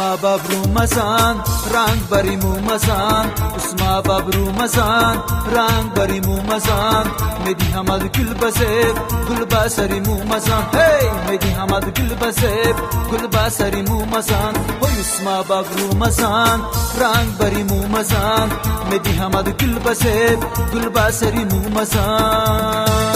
اسما ببرو مزن رنگ بریمو مزن اسما ببرو مزن رنگ بریمو مزن میدی همد گل بزیب گل بسریمو مزن هی میدی همد گل بزیب گل بسریمو مزن وای اسما ببرو مزن رنگ بریمو مزن میدی همد گل بزیب گل بسریمو مزن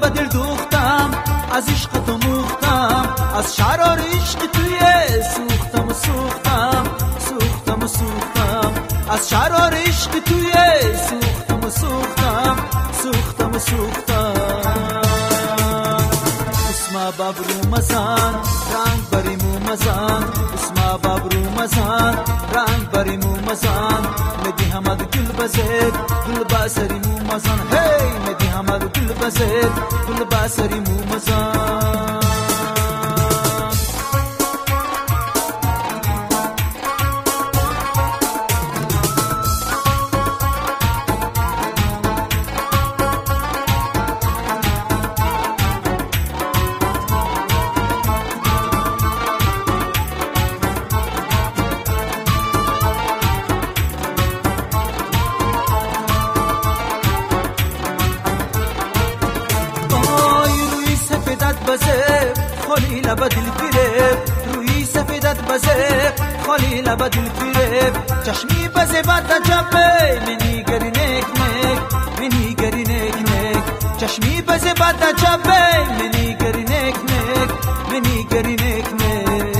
بدل دوختم از عشق تو مختم از شرار عشق توی سوختم و سوختم سوختم و سوختم از شرار عشق توی سوختم و سوختم سوختم و سوختم اسما ببرو مزن رنگ بریمو مزن اسما ببرو مزن رنگ بریمو مزن میدی همد گل بزید گل بسریمو مزن هی میدی همد گل بزید گل بسریمو مزن خالی لب دل فریب روی سفیدت بزه خالی لب دل فریب چشمی بزه بعد جبه منی گری نک نک منی گری نک نک چشمی بزه بعد جبه منی گری نک نک منی گری نک نک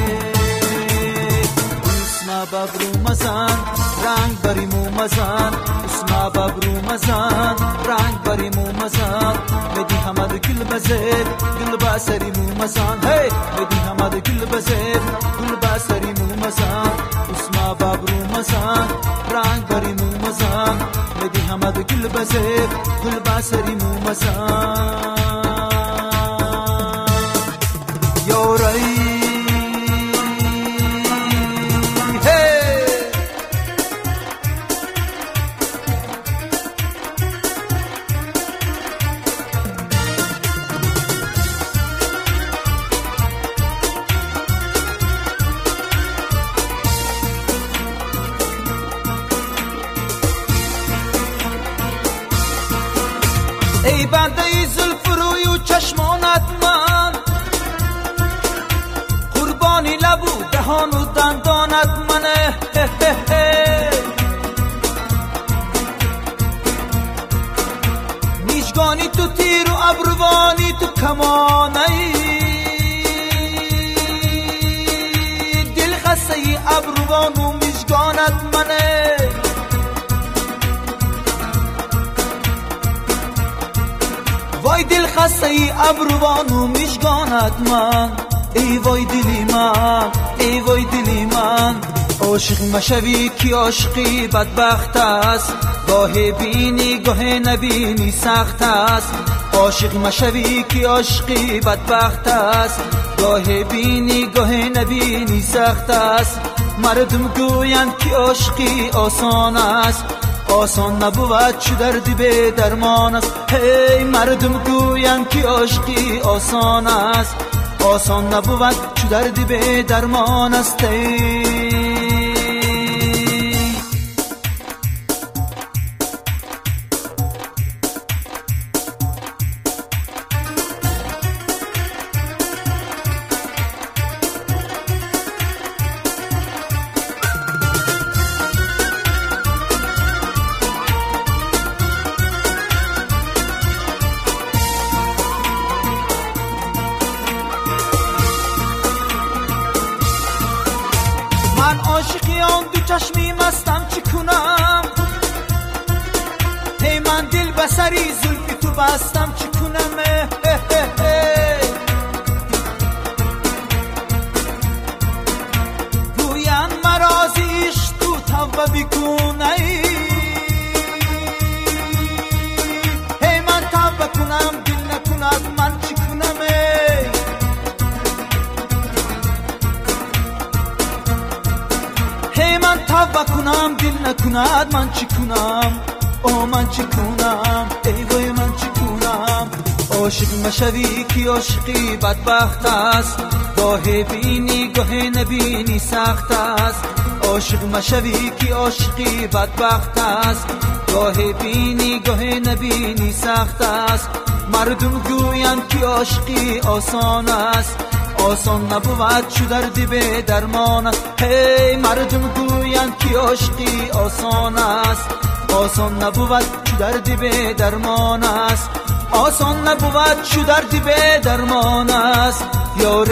اسما ببرو مزن رنگ بریمو مزن اسما ببرو مزن رنگ بریمو مزن میدی همد گل بزید گل بسریمو مزن هی میدی همد گل بزید گل بسریمو مزن اسما ببرو مزن رنگ بریمو مزن میدی همد گل بزید گل بسریمو مزن یوری ای بنده ای زلف روی و چشمانت من قربانی لب و دهان و دندانت منه میشگانی تو تیر و ابروانی تو کمانه ای دل خسته ای ابروان و میشگانت منه وای دل خسته ای ابروان و میشگانت من ای وای دلی من ای وای دلی من عاشق مشوی کی عاشقی بدبخت است گاه بینی گاه نبینی سخت است عاشق مشوی کی عاشقی بدبخت است گاه بینی گاه نبینی سخت است مردم گویند کی عاشقی آسان است آسان نبود چه دردی به درمان است هی مردم گویند که عاشقی آسان است آسان نبود چه دردی به درمان است من عاشقی آن دو چشمی مستم چی کنم هی من دل بسری زلفی تو بستم چی کنم میکنه هی من توبه کنم دل نکند من چی کنم هی من توبه کنم دل نکند من چی کنم من چی کنم ای وای من چی کنم عاشق مشوی که عاشقی بدبخت است گاه بینی گاه نبینی سخت است عاشق مشوی که عاشقی بدبخت است گاه بینی گاه نبینی سخت است مردم گویند که عاشقی آسان است آسان نبود چو دردی به درمان هی مردم گویند که عاشقی آسان است آسان نبود چو دردی به درمان است آسان نبود چو دردی به درمان است یار